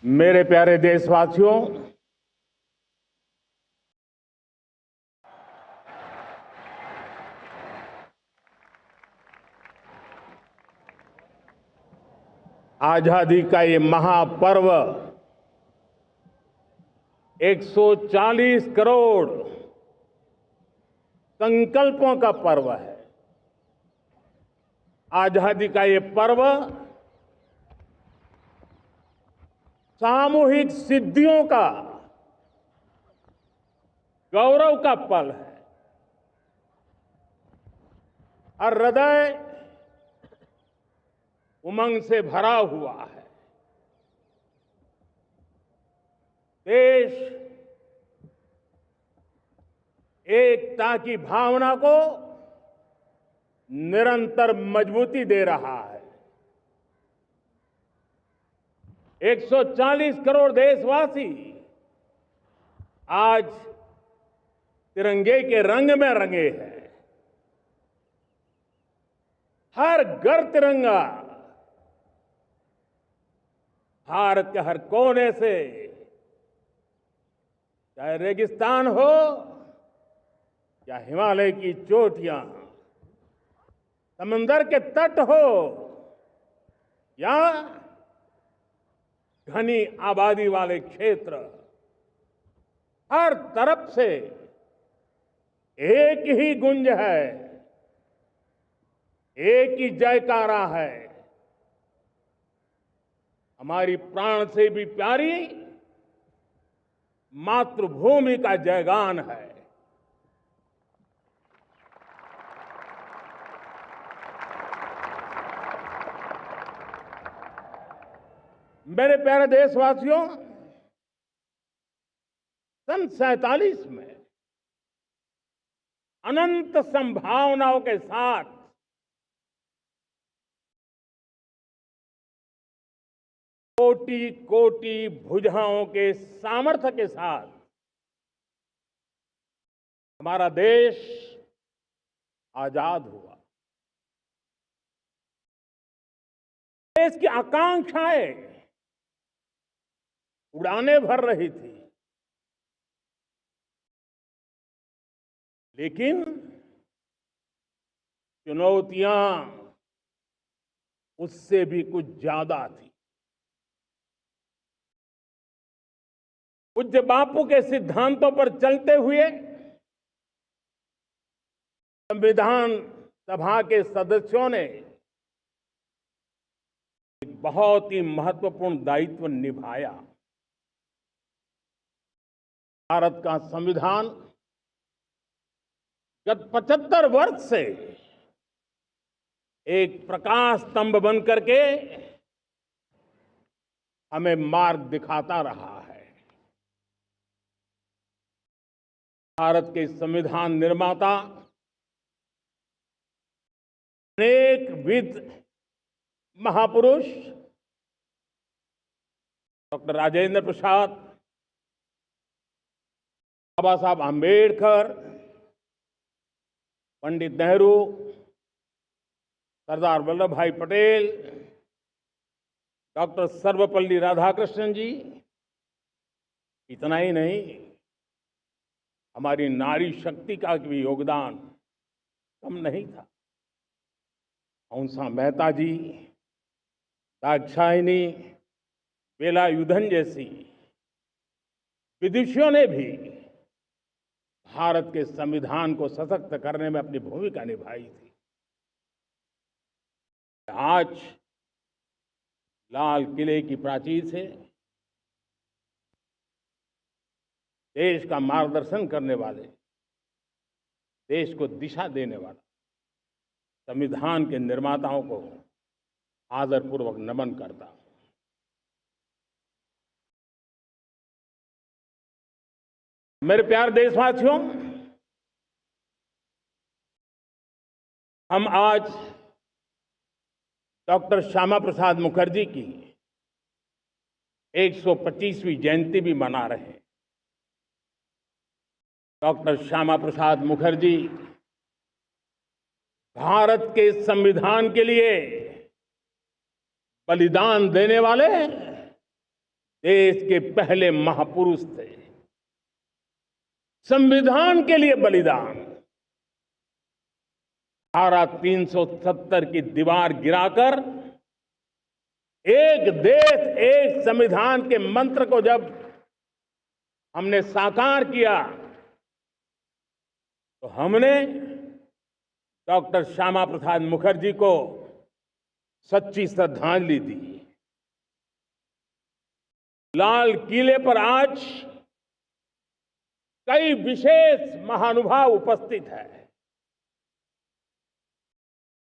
मेरे प्यारे देशवासियों, आजादी का ये महापर्व 140 करोड़ संकल्पों का पर्व है। आजादी का ये पर्व सामूहिक सिद्धियों का गौरव का पल है। हर हृदय उमंग से भरा हुआ है। देश एकता की भावना को निरंतर मजबूती दे रहा है। 140 करोड़ देशवासी आज तिरंगे के रंग में रंगे हैं। हर घर तिरंगा, भारत के हर कोने से, चाहे रेगिस्तान हो या हिमालय की चोटियां, समंदर के तट हो या घनी आबादी वाले क्षेत्र, हर तरफ से एक ही गुंज है, एक ही जयकारा है। हमारी प्राण से भी प्यारी मातृभूमि का जयगान है। मेरे प्यारे देशवासियों, सन 47 में अनंत संभावनाओं के साथ कोटि कोटि भुजाओं के सामर्थ्य के साथ हमारा देश आजाद हुआ। देश की आकांक्षाएं उड़ाने भर रही थी, लेकिन चुनौतियां उससे भी कुछ ज्यादा थी। पूज्य बापू के सिद्धांतों पर चलते हुए संविधान सभा के सदस्यों ने एक बहुत ही महत्वपूर्ण दायित्व निभाया। भारत का संविधान गत 75 वर्ष से एक प्रकाश स्तंभ बन करके हमें मार्ग दिखाता रहा है। भारत के संविधान निर्माता अनेक विद महापुरुष डॉक्टर राजेंद्र प्रसाद, बाबा साहब आंबेडकर, पंडित नेहरू, सरदार वल्लभ भाई पटेल, डॉक्टर सर्वपल्ली राधाकृष्णन जी, इतना ही नहीं, हमारी नारी शक्ति का भी योगदान कम नहीं था। हंसा मेहता जी, दाक्षायणी, वेलायुधन जैसी विदुषियों ने भी भारत के संविधान को सशक्त करने में अपनी भूमिका निभाई थी। आज लाल किले की प्राचीर से देश का मार्गदर्शन करने वाले, देश को दिशा देने वाला संविधान के निर्माताओं को आदरपूर्वक नमन करता हूं। मेरे प्यारे देशवासियों, हम आज डॉक्टर श्यामा प्रसाद मुखर्जी की 125वीं जयंती भी मना रहे हैं। डॉक्टर श्यामा प्रसाद मुखर्जी भारत के संविधान के लिए बलिदान देने वाले देश के पहले महापुरुष थे। संविधान के लिए बलिदान, धारा 370 की दीवार गिराकर एक देश एक संविधान के मंत्र को जब हमने साकार किया तो हमने डॉक्टर श्यामा प्रसाद मुखर्जी को सच्ची श्रद्धांजलि दी। लाल किले पर आज कई विशेष महानुभाव उपस्थित हैं।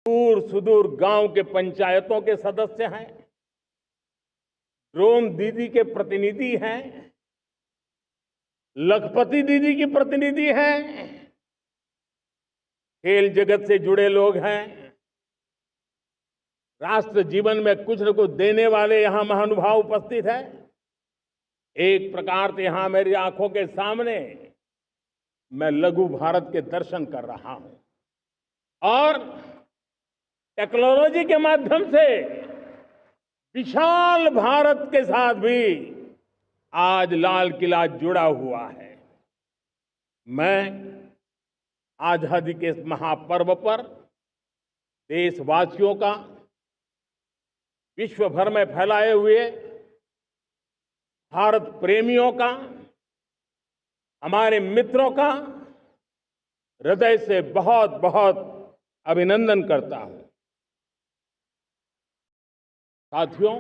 दूर सुदूर गांव के पंचायतों के सदस्य हैं, ड्रोन दीदी के प्रतिनिधि हैं, लखपति दीदी की प्रतिनिधि हैं, खेल जगत से जुड़े लोग हैं, राष्ट्र जीवन में कुछ न कुछ देने वाले यहां महानुभाव उपस्थित हैं। एक प्रकार से यहां मेरी आंखों के सामने मैं लघु भारत के दर्शन कर रहा हूं और टेक्नोलॉजी के माध्यम से विशाल भारत के साथ भी आज लाल किला जुड़ा हुआ है। मैं आजादी के इस महापर्व पर देशवासियों का, विश्व भर में फैलाए हुए भारत प्रेमियों का, हमारे मित्रों का हृदय से बहुत बहुत अभिनंदन करता हूं। साथियों,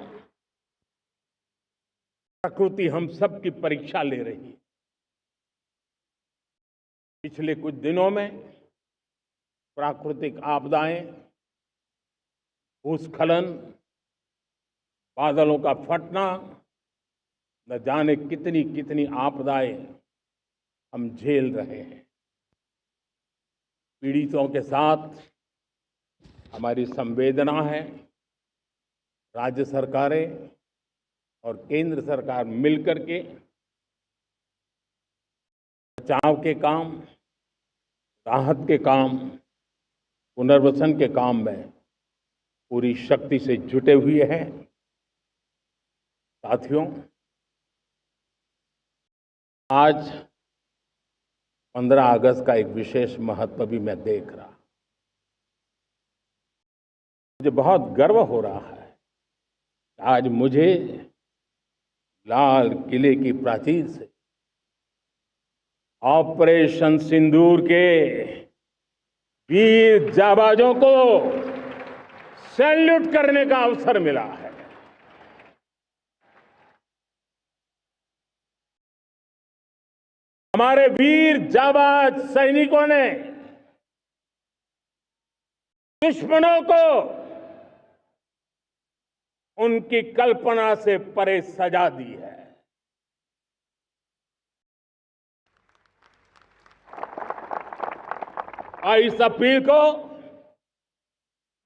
प्रकृति हम सब की परीक्षा ले रही है। पिछले कुछ दिनों में प्राकृतिक आपदाएं, भूस्खलन, बादलों का फटना, न जाने कितनी कितनी आपदाएं हम झेल रहे हैं। पीड़ितों के साथ हमारी संवेदना है। राज्य सरकारें और केंद्र सरकार मिलकर के बचाव के काम, राहत के काम, पुनर्वसन के काम में पूरी शक्ति से जुटे हुए हैं। साथियों, आज 15 अगस्त का एक विशेष महत्व भी मैं देख रहा। मुझे बहुत गर्व हो रहा है। आज मुझे लाल किले की प्राचीर से ऑपरेशन सिंदूर के वीर जाबाजों को सैल्यूट करने का अवसर मिला है। हमारे वीर जाबाज सैनिकों ने दुश्मनों को उनकी कल्पना से परे सजा दी है। और इस अपील को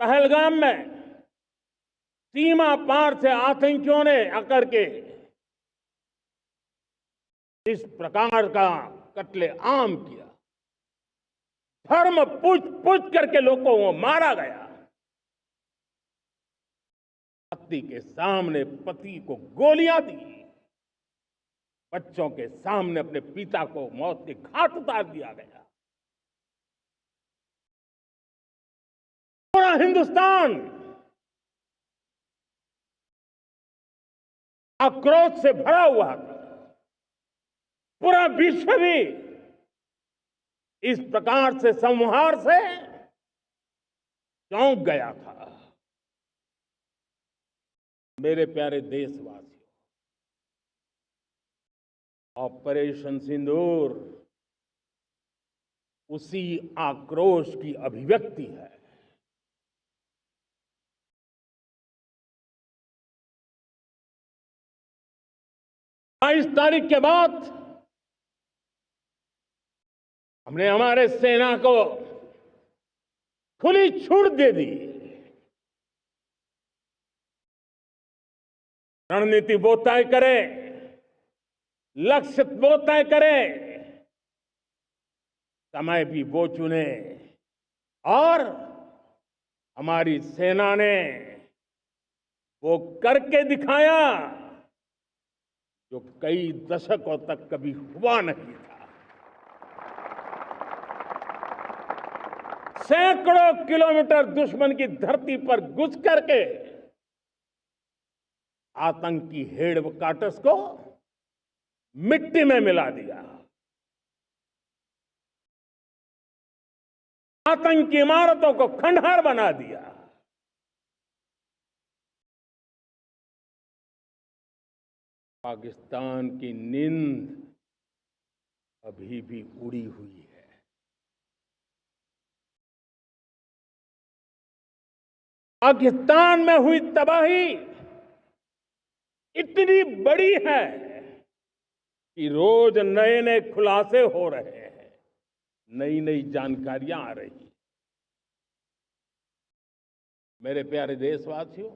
पहलगाम में सीमा पार से आतंकियों ने आकर के इस प्रकार का कत्ले आम किया, धर्म पूछ करके लोगों को मारा गया। पति के सामने पति को गोलियां दी, बच्चों के सामने अपने पिता को मौत के घाट उतार दिया गया। पूरा हिंदुस्तान आक्रोश से भरा हुआ था। पूरा विश्व भी इस प्रकार से संहार से चौंक गया था। मेरे प्यारे देशवासियों, ऑपरेशन सिंदूर उसी आक्रोश की अभिव्यक्ति है। 22 तारीख के बाद हमने हमारे सेना को खुली छूट दे दी। रणनीति वो तय करे, लक्ष्य वो तय करे, समय भी वो चुने और हमारी सेना ने वो करके दिखाया। जो कई दशकों तक कभी हुआ नहीं था। सैकड़ों किलोमीटर दुश्मन की धरती पर घुस करके आतंकी हेडक्वार्टर्स को मिट्टी में मिला दिया, आतंकी इमारतों को खंडहर बना दिया। पाकिस्तान की नींद अभी भी उड़ी हुई है। पाकिस्तान में हुई तबाही इतनी बड़ी है कि रोज नए नए खुलासे हो रहे हैं, नई नई जानकारियां आ रही हैं। मेरे प्यारे देशवासियों,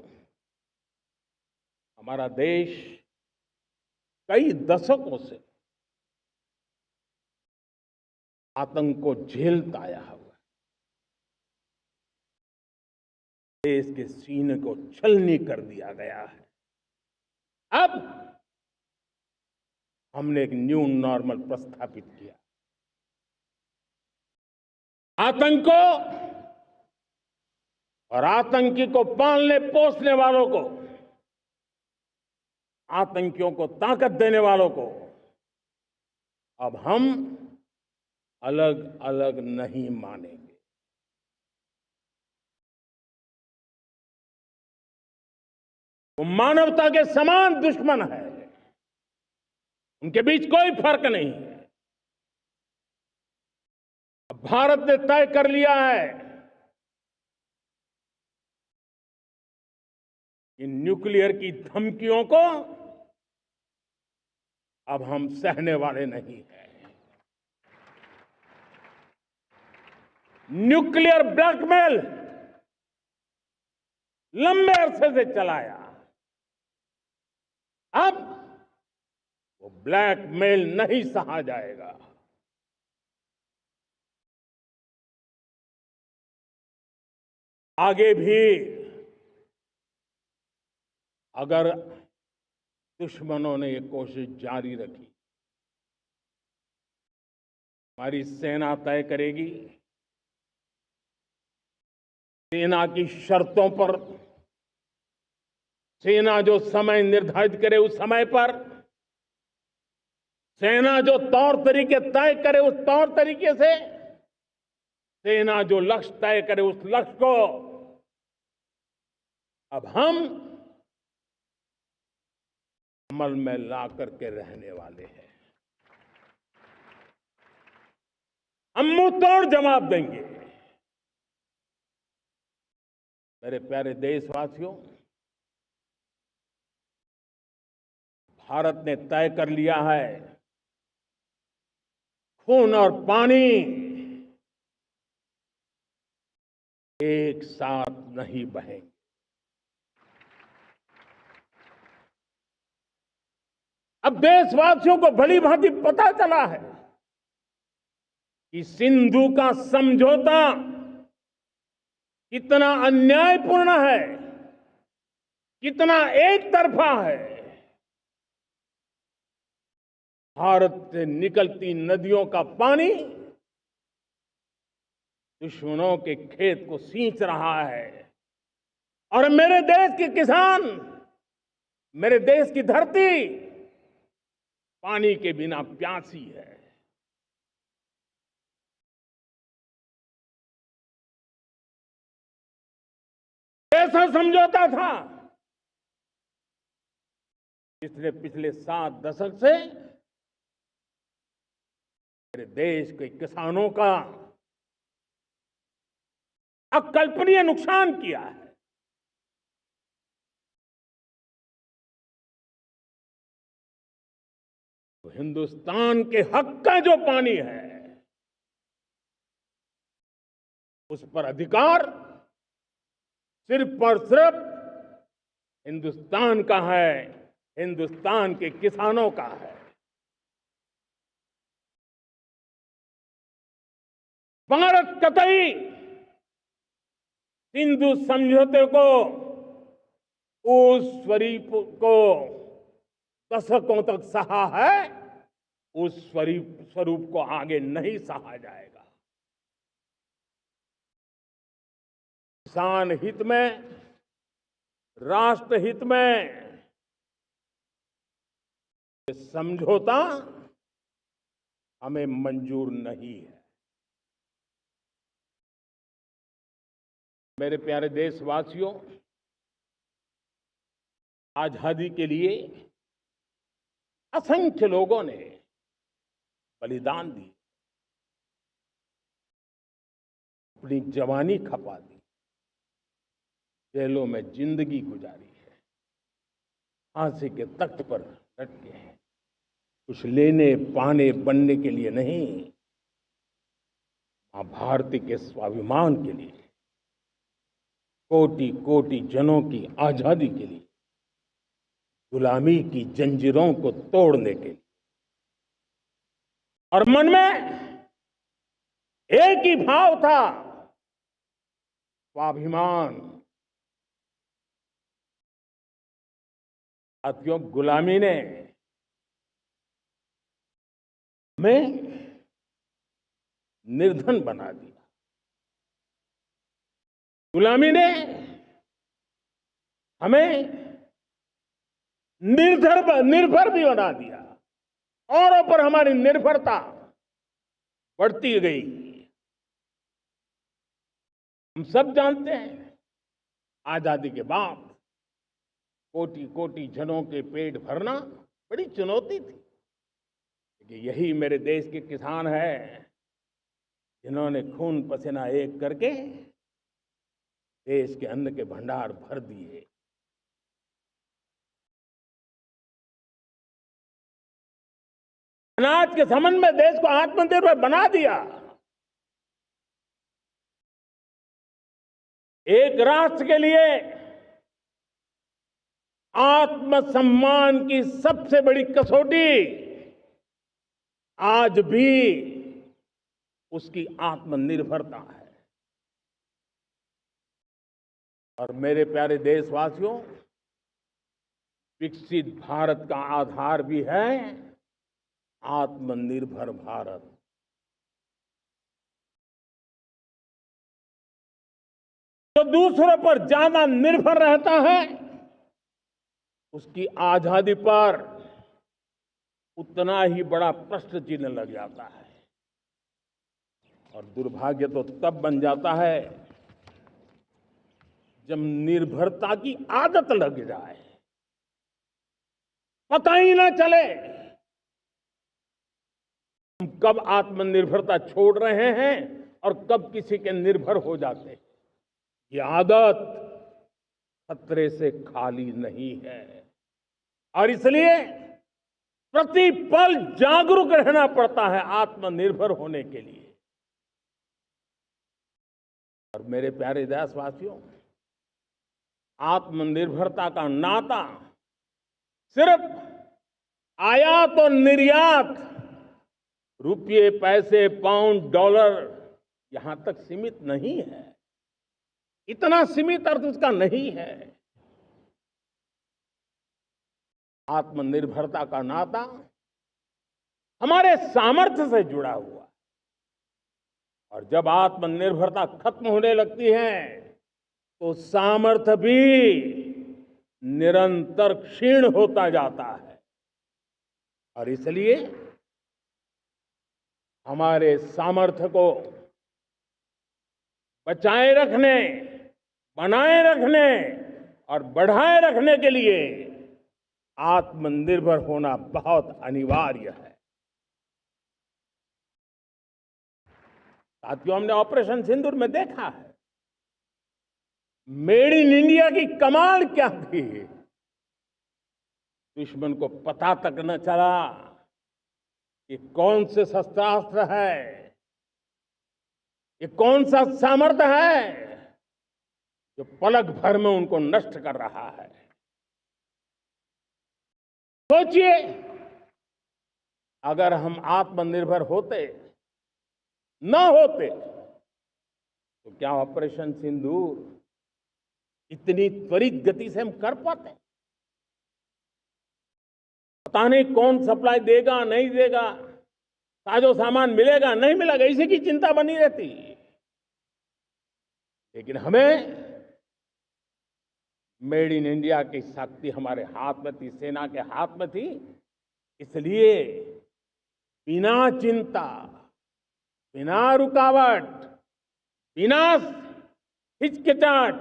हमारा देश कई दशकों से आतंक को झेलता आया हुआ है। देश के सीने को छलनी कर दिया गया है। अब हमने एक न्यू नॉर्मल प्रस्थापित किया। आतंक को और आतंकी को पालने पोसने वालों को, आतंकियों को ताकत देने वालों को अब हम अलग अलग नहीं मानेंगे। वो मानवता के समान दुश्मन है, उनके बीच कोई फर्क नहीं है। अब भारत ने तय कर लिया है कि न्यूक्लियर की धमकियों को अब हम सहने वाले नहीं हैं। न्यूक्लियर ब्लैकमेल लंबे अरसे से चलाया, अब वो ब्लैकमेल नहीं सहा जाएगा। आगे भी अगर दुश्मनों ने ये कोशिश जारी रखी, हमारी सेना तय करेगी, सेना की शर्तों पर, सेना जो समय निर्धारित करे उस समय पर, सेना जो तौर तरीके तय करे उस तौर तरीके से, सेना जो लक्ष्य तय करे उस लक्ष्य को अब हम अमल में ला करके रहने वाले हैं। हम मुंह तोड़ जवाब देंगे। मेरे प्यारे देशवासियों, भारत ने तय कर लिया है, खून और पानी एक साथ नहीं बहेंगे। अब देशवासियों को भली भांति पता चला है कि सिंधु का समझौता कितना अन्यायपूर्ण है, कितना एक तरफा है। भारत से निकलती नदियों का पानी दुश्मनों के खेत को सींच रहा है और मेरे देश के किसान, मेरे देश की धरती पानी के बिना प्यासी है। ऐसा समझौता था इसने पिछले 7 दशक से मेरे देश के किसानों का अकल्पनीय नुकसान किया है। तो हिंदुस्तान के हक का जो पानी है उस पर अधिकार सिर्फ और सिर्फ हिंदुस्तान का है, हिंदुस्तान के किसानों का है। भारत कतई सिंधु समझौते को, उस स्वरूप को दशकों तक सहा है, उस स्वरूप को आगे नहीं सहा जाएगा। किसान हित में, राष्ट्र हित में ये समझौता हमें मंजूर नहीं है। मेरे प्यारे देशवासियों, आजादी के लिए असंख्य लोगों ने बलिदान दी, अपनी जवानी खपा दी, जेलों में जिंदगी गुजारी है, फांसी के तख्त पर लटके हैं, कुछ लेने पाने बनने के लिए नहीं, मां भारती के स्वाभिमान के लिए, कोटि कोटि जनों की आजादी के लिए, गुलामी की जंजीरों को तोड़ने के लिए। और मन में एक ही भाव था, स्वाभिमान। साथियों, गुलामी ने हमें निर्धन बना दिया, गुलामी ने हमें निर्भर भी बना दिया, औरों पर हमारी निर्भरता बढ़ती गई। हम सब जानते हैं, आजादी के बाद कोटि कोटि जनों के पेट भरना बड़ी चुनौती थी। लेकिन यही मेरे देश के किसान हैं जिन्होंने खून पसीना एक करके देश के अन्न के भंडार भर दिए। अनाज के संबंध में देश को आत्मनिर्भर बना दिया। एक राष्ट्र के लिए आत्मसम्मान की सबसे बड़ी कसौटी आज भी उसकी आत्मनिर्भरता है। और मेरे प्यारे देशवासियों, विकसित भारत का आधार भी है आत्मनिर्भर भारत। जो दूसरों पर ज्यादा निर्भर रहता है, उसकी आजादी पर उतना ही बड़ा प्रश्न चिन्ह लग जाता है। और दुर्भाग्य तो तब बन जाता है जब निर्भरता की आदत लग जाए, पता ही ना चले हम कब आत्मनिर्भरता छोड़ रहे हैं और कब किसी के निर्भर हो जाते हैं। ये आदत खतरे से खाली नहीं है और इसलिए प्रति पल जागरूक रहना पड़ता है आत्मनिर्भर होने के लिए। और मेरे प्यारे देशवासियों, आत्मनिर्भरता का नाता सिर्फ आयात और निर्यात, रुपये, पैसे, पाउंड, डॉलर यहां तक सीमित नहीं है। इतना सीमित अर्थ उसका नहीं है। आत्मनिर्भरता का नाता हमारे सामर्थ्य से जुड़ा हुआ है। और जब आत्मनिर्भरता खत्म होने लगती है तो सामर्थ्य भी निरंतर क्षीण होता जाता है। और इसलिए हमारे सामर्थ्य को बचाए रखने, बनाए रखने और बढ़ाए रखने के लिए आत्मनिर्भर होना बहुत अनिवार्य है। साथियों, हमने ऑपरेशन सिंदूर में देखा है मेड इन इंडिया की कमाल क्या थी। दुश्मन को पता तक न चला कि कौन से शस्त्रास्त्र है, ये कौन सा सामर्थ्य है जो पलक भर में उनको नष्ट कर रहा है। सोचिए, अगर हम आत्मनिर्भर होते न होते तो क्या ऑपरेशन सिंदूर इतनी त्वरित गति से हम कर पाते? पता नहीं कौन सप्लाई देगा नहीं देगा, साजो सामान मिलेगा नहीं मिलेगा, इसी की चिंता बनी रहती। लेकिन हमें मेड इन इंडिया की शक्ति हमारे हाथ में थी, सेना के हाथ में थी। इसलिए बिना चिंता, बिना रुकावट, बिना हिचकिचाहट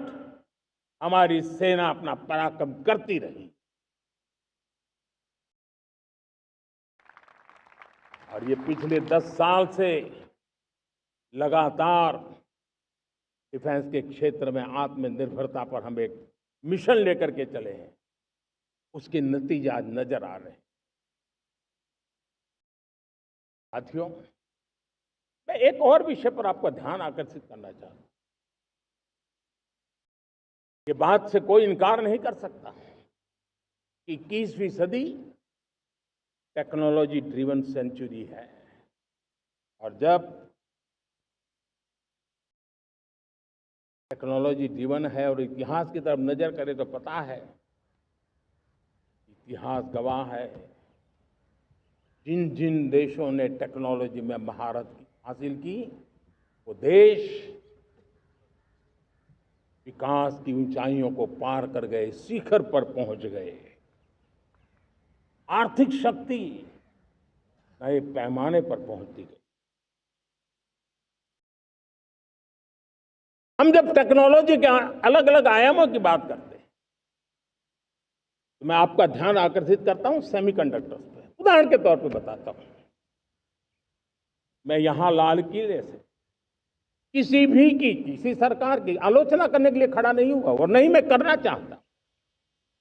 हमारी सेना अपना पराक्रम करती रही। और ये पिछले 10 साल से लगातार डिफेंस के क्षेत्र में आत्मनिर्भरता पर हम एक मिशन लेकर के चले हैं, उसके नतीजे आज नजर आ रहे हैं। साथियों, मैं एक और विषय पर आपका ध्यान आकर्षित करना चाहता हूं। ये बात से कोई इनकार नहीं कर सकता कि 21वीं सदी टेक्नोलॉजी ड्रिवन सेंचुरी है। और जब टेक्नोलॉजी ड्रिवन है और इतिहास की तरफ नजर करें तो पता है, इतिहास गवाह है, जिन जिन देशों ने टेक्नोलॉजी में महारत हासिल की, वो देश विकास की ऊंचाइयों को पार कर गए, शिखर पर पहुंच गए। आर्थिक शक्ति नए पैमाने पर पहुंचती गई। हम जब टेक्नोलॉजी के अलग अलग आयामों की बात करते हैं तो मैं आपका ध्यान आकर्षित करता हूं सेमीकंडक्टर्स पे। उदाहरण के तौर पे बताता हूं, मैं यहां लाल किले से किसी सरकार की आलोचना करने के लिए खड़ा नहीं हुआ और नहीं मैं करना चाहता,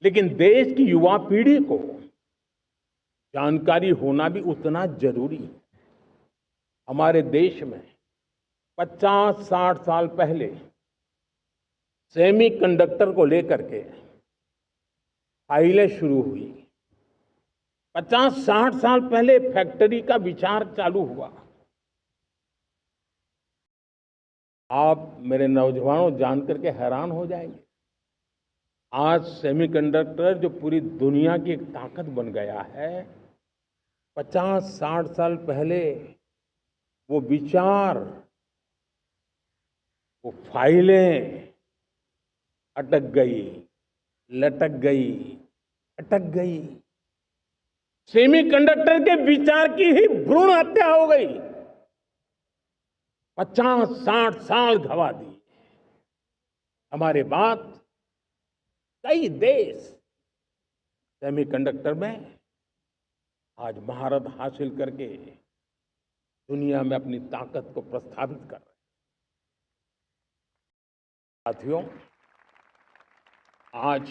लेकिन देश की युवा पीढ़ी को जानकारी होना भी उतना जरूरी है। हमारे देश में 50-60 साल पहले सेमीकंडक्टर को लेकर के फाइलें शुरू हुई। 50-60 साल पहले फैक्ट्री का विचार चालू हुआ। आप मेरे नौजवानों जानकर के हैरान हो जाएंगे, आज सेमीकंडक्टर जो पूरी दुनिया की एक ताकत बन गया है, 50-60 साल पहले वो विचार, वो फाइलें अटक गई, लटक गई, अटक गई। सेमीकंडक्टर के विचार की ही भ्रूण हत्या हो गई। 50-60 साल गवा दिए। हमारे बाद कई देश सेमीकंडक्टर में आज महारत हासिल करके दुनिया में अपनी ताकत को प्रस्थापित कर रहे हैं। साथियों, आज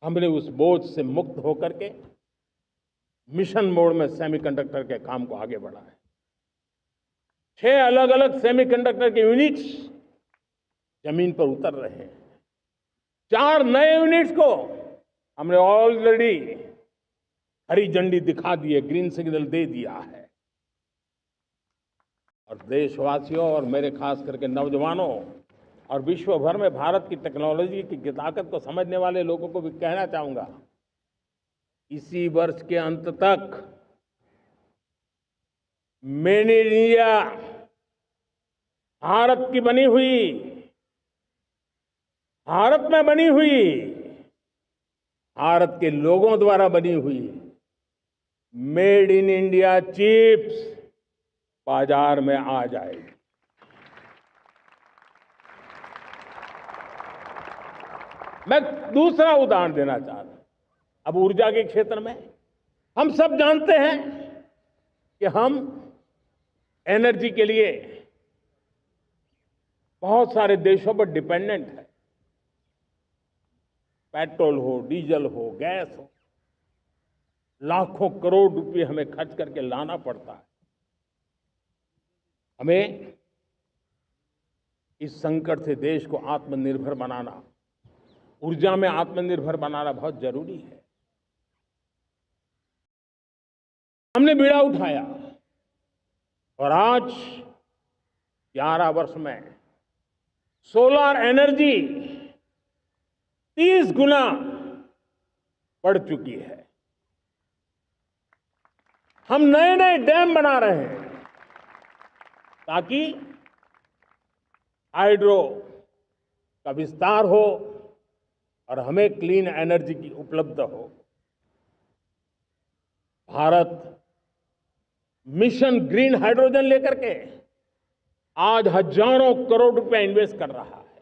हमने उस बोझ से मुक्त होकर के मिशन मोड में सेमीकंडक्टर के काम को आगे बढ़ा है। 6 अलग अलग सेमीकंडक्टर के यूनिट्स जमीन पर उतर रहे हैं। 4 नए यूनिट्स को हमने ऑलरेडी हरी झंडी दिखा दी है, ग्रीन सिग्नल दे दिया है। और देशवासियों और मेरे खास करके नौजवानों और विश्व भर में भारत की टेक्नोलॉजी की ताकत को समझने वाले लोगों को भी कहना चाहूंगा, इसी वर्ष के अंत तक मेड इन इंडिया भारत की बनी हुई, भारत में बनी हुई, भारत के लोगों द्वारा बनी हुई मेड इन इंडिया चिप्स बाजार में आ जाएगी। मैं दूसरा उदाहरण देना चाहता हूं। अब ऊर्जा के क्षेत्र में हम सब जानते हैं कि हम एनर्जी के लिए बहुत सारे देशों पर डिपेंडेंट है। पेट्रोल हो, डीजल हो, गैस हो, लाखों करोड़ रुपए हमें खर्च करके लाना पड़ता है। हमें इस संकट से देश को आत्मनिर्भर बनाना, ऊर्जा में आत्मनिर्भर बनाना बहुत जरूरी है। हमने बीड़ा उठाया और आज 11 वर्ष में सोलर एनर्जी 30 गुना बढ़ चुकी है। हम नए नए डैम बना रहे हैं ताकि हाइड्रो का विस्तार हो और हमें क्लीन एनर्जी की उपलब्ध हो। भारत मिशन ग्रीन हाइड्रोजन लेकर के आज हजारों करोड़ रुपए इन्वेस्ट कर रहा है।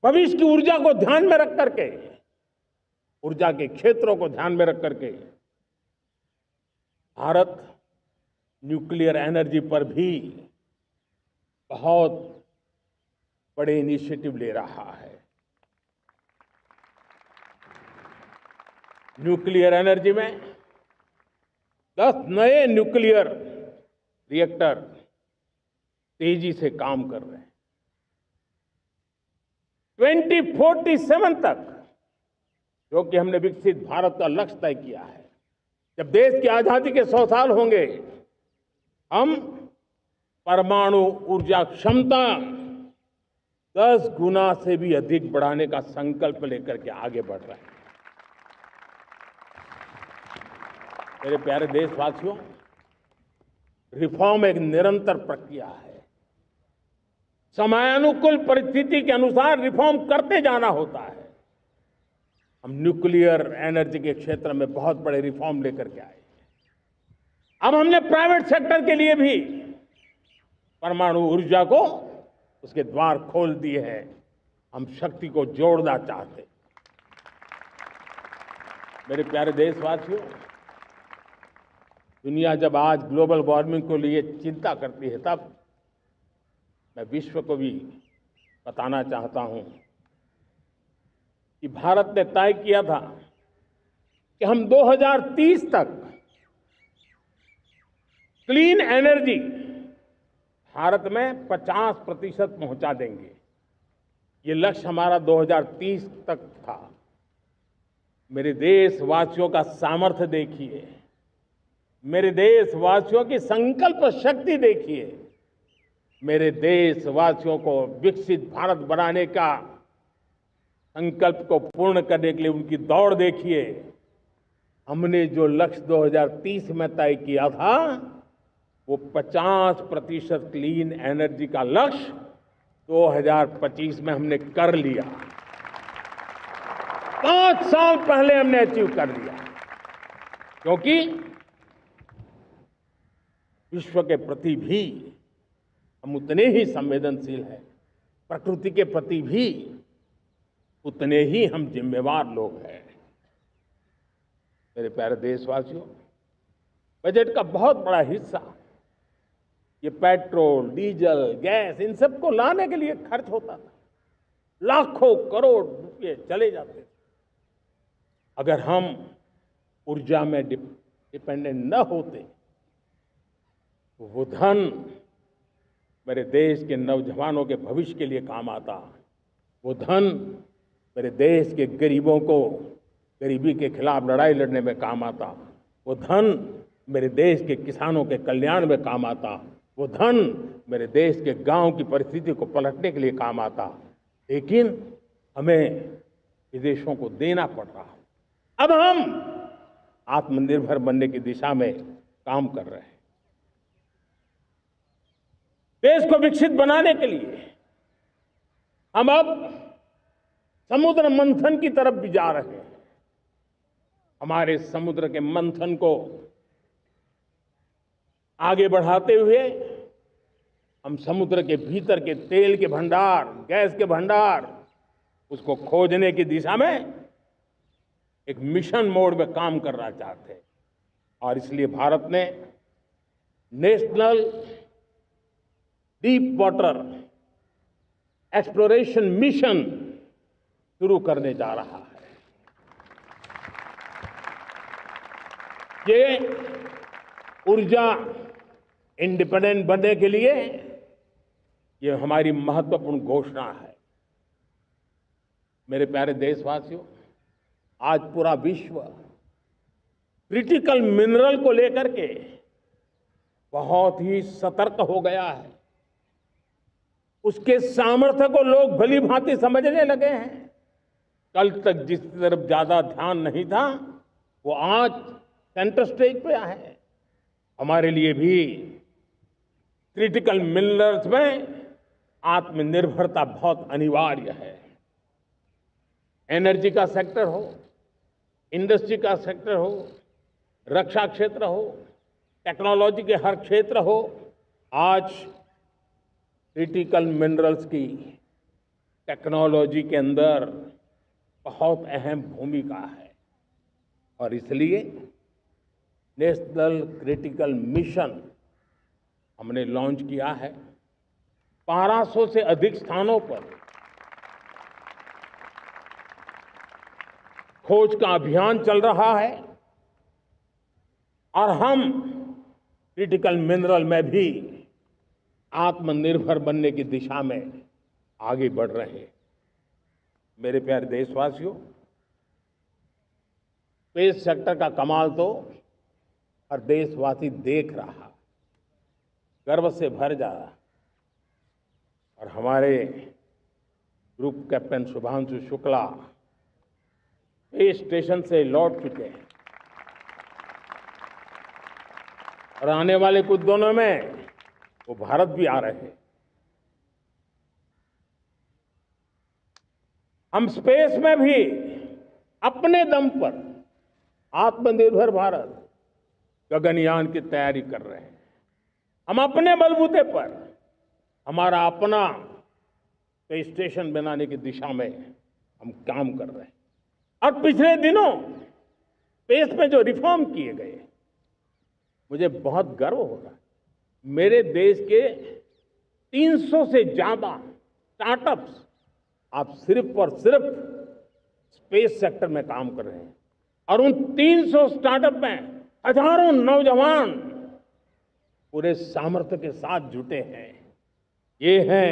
भविष्य की ऊर्जा को ध्यान में रख करके, ऊर्जा के क्षेत्रों को ध्यान में रख करके भारत न्यूक्लियर एनर्जी पर भी बहुत बड़े इनिशिएटिव ले रहा है। न्यूक्लियर एनर्जी में 10 नए न्यूक्लियर रिएक्टर तेजी से काम कर रहे हैं। 2047 तक, जो कि हमने विकसित भारत का लक्ष्य तय किया है, जब देश की आजादी के 100 साल होंगे, हम परमाणु ऊर्जा क्षमता 10 गुना से भी अधिक बढ़ाने का संकल्प लेकर के आगे बढ़ रहे हैं। मेरे प्यारे देशवासियों, रिफॉर्म एक निरंतर प्रक्रिया है। समयानुकूल परिस्थिति के अनुसार रिफॉर्म करते जाना होता है। हम न्यूक्लियर एनर्जी के क्षेत्र में बहुत बड़े रिफॉर्म लेकर के आए। अब हमने प्राइवेट सेक्टर के लिए भी परमाणु ऊर्जा को उसके द्वार खोल दिए हैं। हम शक्ति को जोड़ना चाहते हैं। मेरे प्यारे देशवासियों, दुनिया जब आज ग्लोबल वार्मिंग को लिए चिंता करती है, तब मैं विश्व को भी बताना चाहता हूं कि भारत ने तय किया था कि हम 2030 तक क्लीन एनर्जी भारत में 50% पहुंचा देंगे। ये लक्ष्य हमारा 2030 तक था। मेरे देशवासियों का सामर्थ्य देखिए, मेरे देशवासियों की संकल्प शक्ति देखिए, मेरे देशवासियों को विकसित भारत बनाने का संकल्प को पूर्ण करने के लिए उनकी दौड़ देखिए। हमने जो लक्ष्य 2030 में तय किया था, वो 50% क्लीन एनर्जी का लक्ष्य 2025 में हमने कर लिया। 5 साल पहले हमने अचीव कर लिया, क्योंकि विश्व के प्रति भी हम उतने ही संवेदनशील हैं, प्रकृति के प्रति भी उतने ही हम जिम्मेवार लोग हैं। मेरे प्यारे देशवासियों, बजट का बहुत बड़ा हिस्सा ये पेट्रोल, डीजल, गैस, इन सब को लाने के लिए खर्च होता था। लाखों करोड़ रुपए चले जाते थे। अगर हम ऊर्जा में डिपेंडेंट न होते, तो वो धन मेरे देश के नौजवानों के भविष्य के लिए काम आता। वो धन मेरे देश के गरीबों को गरीबी के खिलाफ लड़ाई लड़ने में काम आता। वो धन मेरे देश के किसानों के कल्याण में काम आता। वो धन मेरे देश के गांव की परिस्थिति को पलटने के लिए काम आता। लेकिन हमें विदेशों को देना पड़ रहा। अब हम आत्मनिर्भर बनने की दिशा में काम कर रहे हैं। देश को विकसित बनाने के लिए हम अब समुद्र मंथन की तरफ भी जा रहे हैं। हमारे समुद्र के मंथन को आगे बढ़ाते हुए हम समुद्र के भीतर के तेल के भंडार, गैस के भंडार, उसको खोजने की दिशा में एक मिशन मोड में काम करना चाहते हैं। और इसलिए भारत ने national deep water exploration mission शुरू करने जा रहा है। ये ऊर्जा इंडिपेंडेंट बनने के लिए ये हमारी महत्वपूर्ण घोषणा है। मेरे प्यारे देशवासियों, आज पूरा विश्व क्रिटिकल मिनरल को लेकर के बहुत ही सतर्क हो गया है। उसके सामर्थ्य को लोग भली भांति समझने लगे हैं। कल तक जिस तरफ ज्यादा ध्यान नहीं था, वो आज सेंटर स्टेज पे है। हमारे लिए भी क्रिटिकल मिनरल्स में आत्मनिर्भरता बहुत अनिवार्य है। एनर्जी का सेक्टर हो, इंडस्ट्री का सेक्टर हो, रक्षा क्षेत्र हो, टेक्नोलॉजी के हर क्षेत्र हो, आज क्रिटिकल मिनरल्स की टेक्नोलॉजी के अंदर बहुत अहम भूमिका है। और इसलिए नेशनल क्रिटिकल मिशन हमने लॉन्च किया है। 1200 से अधिक स्थानों पर खोज का अभियान चल रहा है और हम क्रिटिकल मिनरल में भी आत्मनिर्भर बनने की दिशा में आगे बढ़ रहे हैं। मेरे प्यारे देशवासियों, स्पेस सेक्टर का कमाल तो हर देशवासी देख रहा, गर्व से भर जा रहा। और हमारे group captain Shubhanshu Shukla space station से लौट चुके हैं और आने वाले कुछ दिनों में वो भारत भी आ रहे हैं। हम स्पेस में भी अपने दम पर आत्मनिर्भर भारत गगनयान की तैयारी कर रहे हैं। हम अपने बलबूते पर हमारा अपना स्पेस स्टेशन बनाने की दिशा में हम काम कर रहे हैं। और पिछले दिनों स्पेस में जो रिफॉर्म किए गए, मुझे बहुत गर्व हो रहा है। मेरे देश के 300 से ज्यादा स्टार्टअप्स आप सिर्फ और सिर्फ स्पेस सेक्टर में काम कर रहे हैं और उन 300 स्टार्टअप में हजारों नौजवान पूरे सामर्थ्य के साथ जुटे हैं। ये है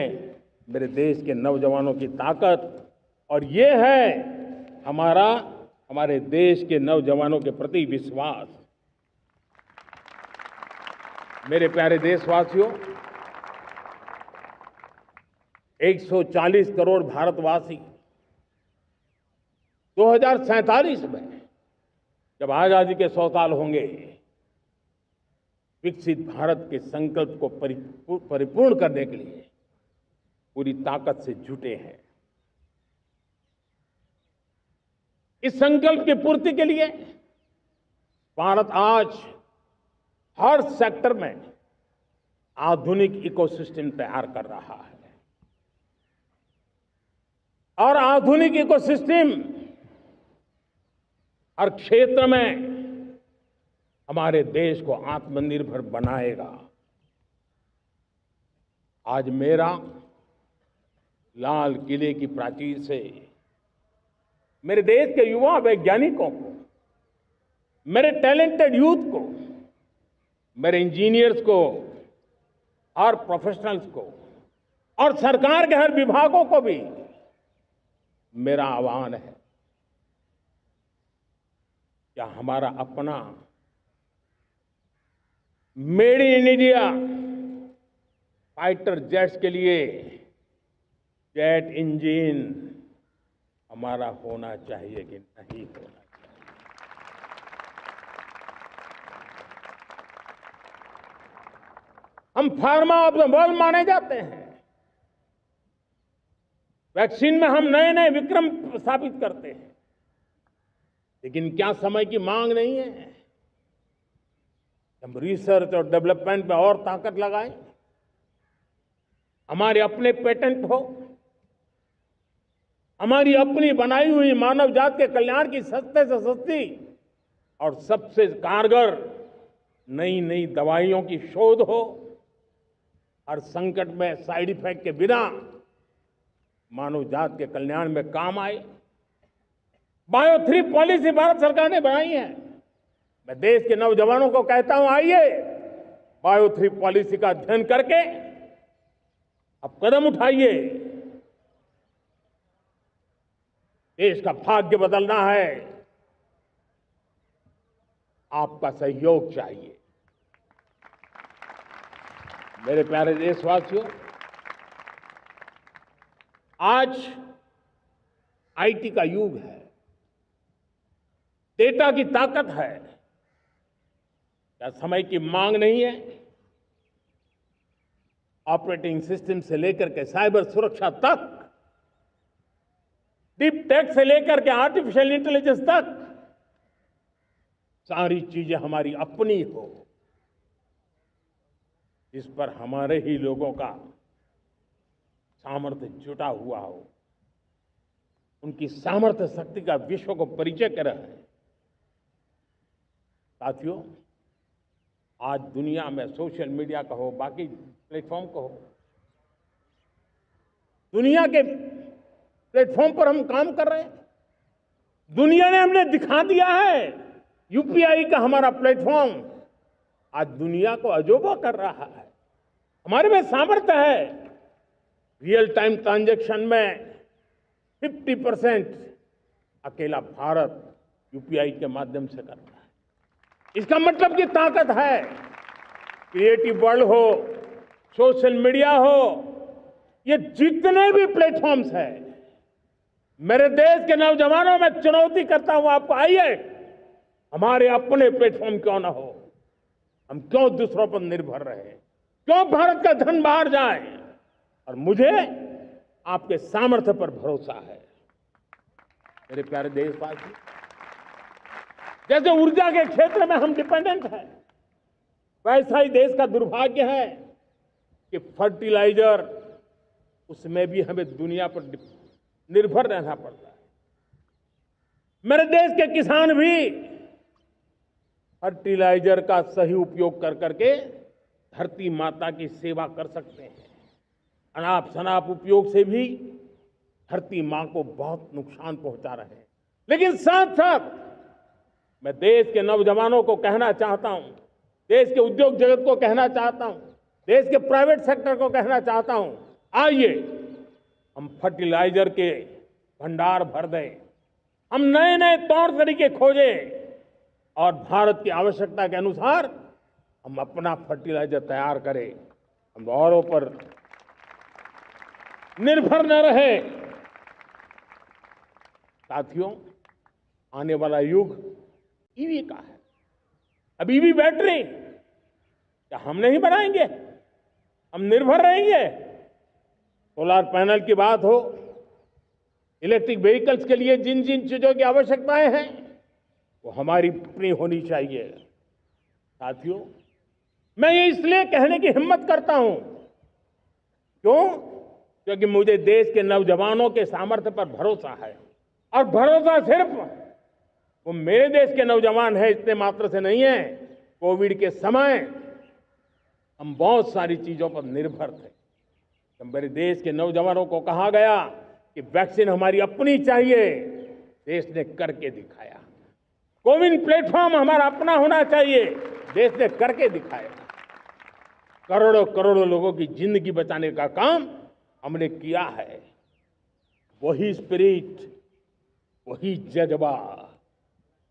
मेरे देश के नौजवानों की ताकत और ये है हमारे देश के नौजवानों के प्रति विश्वास। मेरे प्यारे देशवासियों, 140 करोड़ भारतवासी 2047 में जब आजादी के 100 साल होंगे, विकसित भारत के संकल्प को परिपूर्ण करने के लिए पूरी ताकत से जुटे हैं। इस संकल्प की पूर्ति के लिए भारत आज हर सेक्टर में आधुनिक इकोसिस्टम तैयार कर रहा है और आधुनिक इकोसिस्टम हर क्षेत्र में हमारे देश को आत्मनिर्भर बनाएगा। आज मेरा लाल किले की प्राचीर से मेरे देश के युवा वैज्ञानिकों को, मेरे टैलेंटेड यूथ को, मेरे इंजीनियर्स को और प्रोफेशनल्स को और सरकार के हर विभागों को भी मेरा आह्वान है, क्या हमारा अपना made in India fighter jets के लिए जेट इंजन हमारा होना चाहिए कि नहीं होना चाहिए? हम फार्मा ऑफ द वर्ल्ड माने जाते हैं। वैक्सीन में हम नए नए विक्रम स्थापित करते हैं, लेकिन क्या समय की मांग नहीं है? हम रिसर्च और डेवलपमेंट में और ताकत लगाएं, हमारे अपने पेटेंट हो, हमारी अपनी बनाई हुई मानव जात के कल्याण की सस्ते से सस्ती और सबसे कारगर नई नई दवाइयों की शोध हो, हर संकट में साइड इफेक्ट के बिना मानव जात के कल्याण में काम आए। बायो 3 पॉलिसी भारत सरकार ने बनाई है। मैं देश के नौजवानों को कहता हूं, आइए बायो 3 पॉलिसी का अध्ययन करके अब कदम उठाइए। देश का भाग्य बदलना है, आपका सहयोग चाहिए। मेरे प्यारे देशवासियों, आज आईटी का युग है, डेटा की ताकत है। क्या समय की मांग नहीं है? ऑपरेटिंग सिस्टम से लेकर के साइबर सुरक्षा तक, डीप टेक से लेकर के आर्टिफिशियल इंटेलिजेंस तक, सारी चीजें हमारी अपनी हो, इस पर हमारे ही लोगों का सामर्थ्य जुटा हुआ हो, उनकी सामर्थ्य शक्ति का विश्व को परिचय कराए। साथियों, आज दुनिया में सोशल मीडिया का हो, बाकी प्लेटफॉर्म का हो, दुनिया के प्लेटफॉर्म पर हम काम कर रहे हैं। दुनिया ने हमने दिखा दिया है, यूपीआई का हमारा प्लेटफॉर्म आज दुनिया को अजोबा कर रहा है। हमारे में सामर्थ्य है। रियल टाइम ट्रांजैक्शन में 50% अकेला भारत यूपीआई के माध्यम से कर रहा है। इसका मतलब की ताकत है। क्रिएटिव वर्ल्ड हो, सोशल मीडिया हो, ये जितने भी प्लेटफॉर्म्स हैं, मेरे देश के नौजवानों में चुनौती करता हूं आपको, आइए हमारे अपने प्लेटफॉर्म क्यों ना हो, हम क्यों दूसरों पर निर्भर रहे, क्यों भारत का धन बाहर जाए। और मुझे आपके सामर्थ्य पर भरोसा है। मेरे प्यारे देशवासी, जैसे ऊर्जा के क्षेत्र में हम डिपेंडेंट हैं, वैसा ही देश का दुर्भाग्य है कि फर्टिलाइजर, उसमें भी हमें दुनिया पर निर्भर रहना पड़ता है। मेरे देश के किसान भी फर्टिलाइजर का सही उपयोग कर करके धरती माता की सेवा कर सकते हैं। अनाप शनाप उपयोग से भी धरती मां को बहुत नुकसान पहुंचा रहे हैं। लेकिन साथ साथ मैं देश के नौजवानों को कहना चाहता हूं, देश के उद्योग जगत को कहना चाहता हूं, देश के प्राइवेट सेक्टर को कहना चाहता हूं, आइए हम फर्टिलाइजर के भंडार भर दें, हम नए नए तौर तरीके खोजें और भारत की आवश्यकता के अनुसार हम अपना फर्टिलाइजर तैयार करें। हम औरों पर निर्भर न रहे। साथियों, आने वाला युग ईवी का है। अब ईवी बैटरी क्या हम नहीं बनाएंगे? हम निर्भर रहेंगे? सोलर पैनल की बात हो, इलेक्ट्रिक व्हीकल्स के लिए जिन जिन चीजों की आवश्यकताएं हैं, वो हमारी अपनी होनी चाहिए। साथियों, मैं ये इसलिए कहने की हिम्मत करता हूं, क्यों? क्योंकि मुझे देश के नौजवानों के सामर्थ्य पर भरोसा है। और भरोसा सिर्फ वो मेरे देश के नौजवान हैं इतने मात्र से नहीं है। कोविड के समय हम बहुत सारी चीजों पर निर्भर थे। तो मेरे देश के नौजवानों को कहा गया कि वैक्सीन हमारी अपनी चाहिए, देश ने करके दिखाया। कोविन प्लेटफॉर्म हमारा अपना होना चाहिए, देश ने करके दिखाया। करोड़ों करोड़ों लोगों की जिंदगी बचाने का काम हमने किया है। वही स्पिरिट, वही जज्बा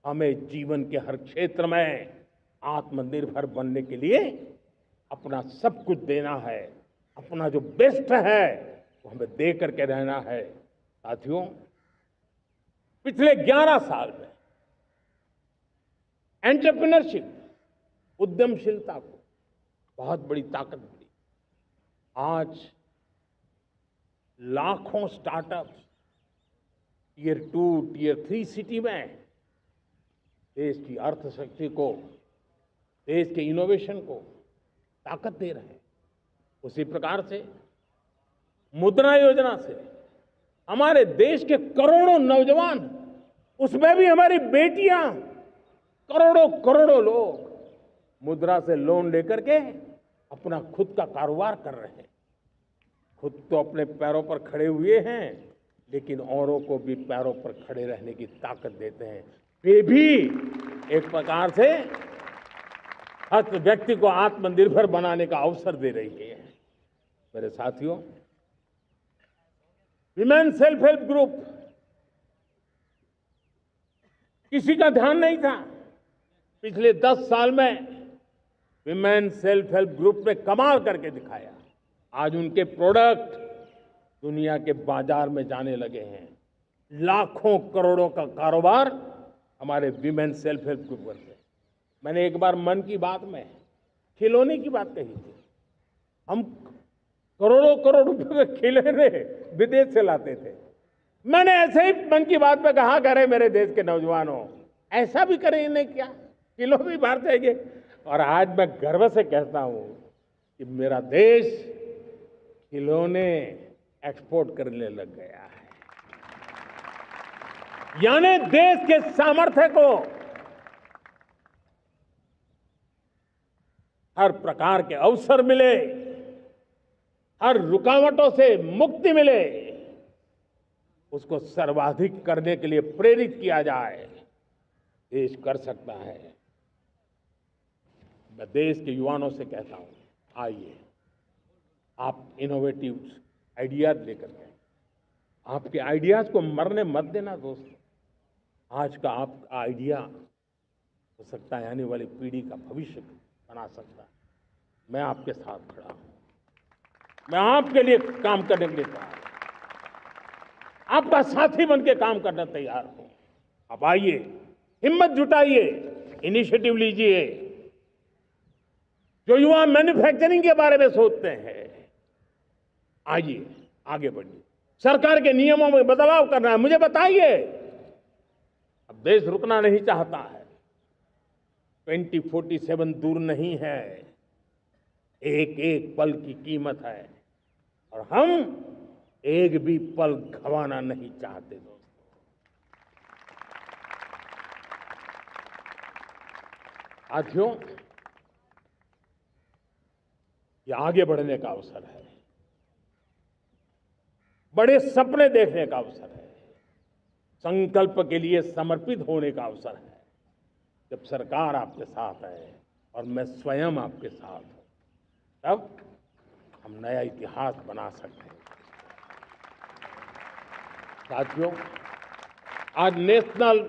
हमें जीवन के हर क्षेत्र में आत्मनिर्भर बनने के लिए अपना सब कुछ देना है। अपना जो बेस्ट है वो हमें दे करके रहना है। साथियों, पिछले 11 साल में एंटरप्रेन्योरशिप, उद्यमशीलता को बहुत बड़ी ताकत मिली। आज लाखों स्टार्टअप्स टियर 2, टियर 3 सिटी में देश की अर्थशक्ति को, देश के इनोवेशन को ताकत दे रहे हैं। उसी प्रकार से मुद्रा योजना से हमारे देश के करोड़ों नौजवान, उसमें भी हमारी बेटियां, करोड़ों करोड़ों लोग मुद्रा से लोन लेकर के अपना खुद का कारोबार कर रहे हैं। खुद तो अपने पैरों पर खड़े हुए हैं, लेकिन औरों को भी पैरों पर खड़े रहने की ताकत देते हैं। वे भी एक प्रकार से हर व्यक्ति को आत्मनिर्भर बनाने का अवसर दे रही है। मेरे साथियों, विमेन सेल्फ हेल्प ग्रुप, किसी का ध्यान नहीं था। पिछले 10 साल में विमेन सेल्फ हेल्प ग्रुप ने कमाल करके दिखाया। आज उनके प्रोडक्ट दुनिया के बाजार में जाने लगे हैं। लाखों करोड़ों का कारोबार हमारे विमेन सेल्फ हेल्प ग्रुप करते हैं। मैंने एक बार मन की बात में खिलौने की बात कही थी। हम करोड़ों करोड़ रुपए के खिलौने विदेश से लाते थे। मैंने ऐसे ही मन की बात में कहा, करे मेरे देश के नौजवानों, ऐसा भी करें इन्हें क्या, किलो भी बाहर जाएंगे। और आज मैं गर्व से कहता हूं कि मेरा देश खिलौने एक्सपोर्ट करने लग गया है। यानी देश के सामर्थ्य को हर प्रकार के अवसर मिले, हर रुकावटों से मुक्ति मिले, उसको सर्वाधिक करने के लिए प्रेरित किया जाए। देश कर सकता है। मैं देश के युवाओं से कहता हूं, आइए आप इनोवेटिव आइडियाज लेकर के, आपके आइडियाज को मरने मत देना दोस्तों। आज का आपका आइडिया हो सकता है आने वाली पीढ़ी का भविष्य बना सकता है। मैं आपके साथ खड़ा हूं, मैं आपके लिए काम करने के लिए तैयार हूं, आपका साथी बन के काम करना तैयार हूं। आप आइए, हिम्मत जुटाइए, इनिशिएटिव लीजिए। जो युवा मैन्युफैक्चरिंग के बारे में सोचते हैं, आइए आगे बढ़िए। सरकार के नियमों में बदलाव करना है, मुझे बताइए। अब देश रुकना नहीं चाहता है। 2047 दूर नहीं है, एक एक पल की कीमत है और हम एक भी पल गंवाना नहीं चाहते दोस्तों। साथियों, ये आगे बढ़ने का अवसर है, बड़े सपने देखने का अवसर है, संकल्प के लिए समर्पित होने का अवसर है। जब सरकार आपके साथ है और मैं स्वयं आपके साथ हूं, तब हम नया इतिहास बना सकते हैं। साथियों, आज नेशनल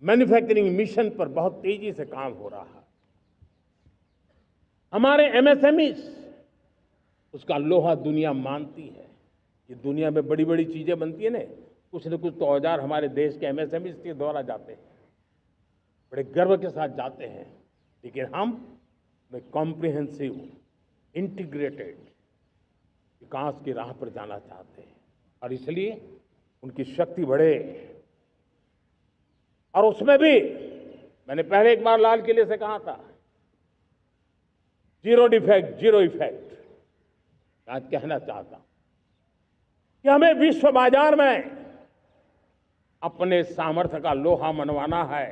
मैन्युफैक्चरिंग मिशन पर बहुत तेजी से काम हो रहा है। हमारे एमएसएमई उसका लोहा दुनिया मानती है। ये दुनिया में बड़ी बड़ी चीजें बनती है ना, कुछ न कुछ तो औजार हमारे देश के एमएसएमई के द्वारा जाते हैं, बड़े गर्व के साथ जाते हैं। लेकिन हम कॉम्प्रिहेंसिव इंटीग्रेटेड विकास की राह पर जाना चाहते हैं और इसलिए उनकी शक्ति बढ़े। और उसमें भी मैंने पहले एक बार लाल किले से कहा था, जीरो डिफेक्ट जीरो इफेक्ट। आज कहना चाहता हूं कि हमें विश्व बाजार में अपने सामर्थ्य का लोहा मनवाना है,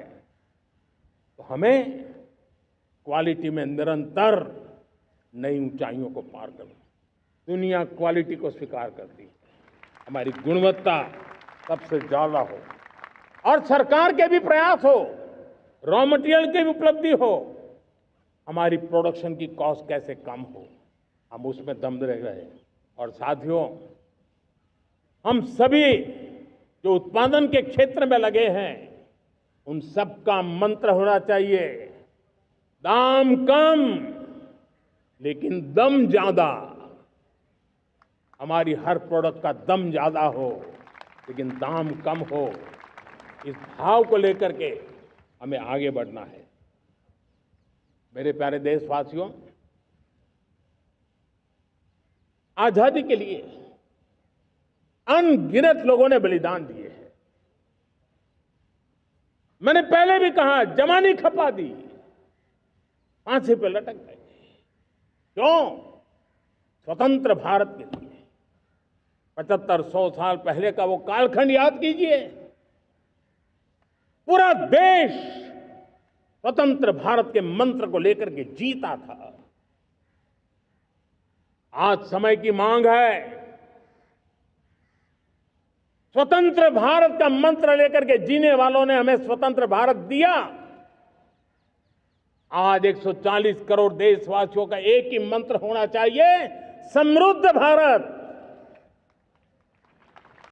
तो हमें क्वालिटी में निरंतर नई ऊंचाइयों को पार करना। दुनिया क्वालिटी को स्वीकार करती है, हमारी गुणवत्ता सबसे ज्यादा हो और सरकार के भी प्रयास हो, रॉ मटेरियल की भी उपलब्धि हो, हमारी प्रोडक्शन की कॉस्ट कैसे कम हो, हम उसमें दम रह रहे हैं। और साथियों, हम सभी जो उत्पादन के क्षेत्र में लगे हैं, उन सबका मंत्र होना चाहिए, दाम कम लेकिन दम ज्यादा। हमारी हर प्रोडक्ट का दम ज्यादा हो लेकिन दाम कम हो। इस भाव को लेकर के हमें आगे बढ़ना है। मेरे प्यारे देशवासियों, आजादी के लिए अनगिनत लोगों ने बलिदान दिए हैं। मैंने पहले भी कहा, जवानी खपा दी, फांसी पे लटक गए। क्यों? स्वतंत्र भारत के लिए। 75-100 साल पहले का वो कालखंड याद कीजिए। पूरा देश स्वतंत्र भारत के मंत्र को लेकर के जीता था। आज समय की मांग है, स्वतंत्र भारत का मंत्र लेकर के जीने वालों ने हमें स्वतंत्र भारत दिया। आज 140 करोड़ देशवासियों का एक ही मंत्र होना चाहिए, समृद्ध भारत।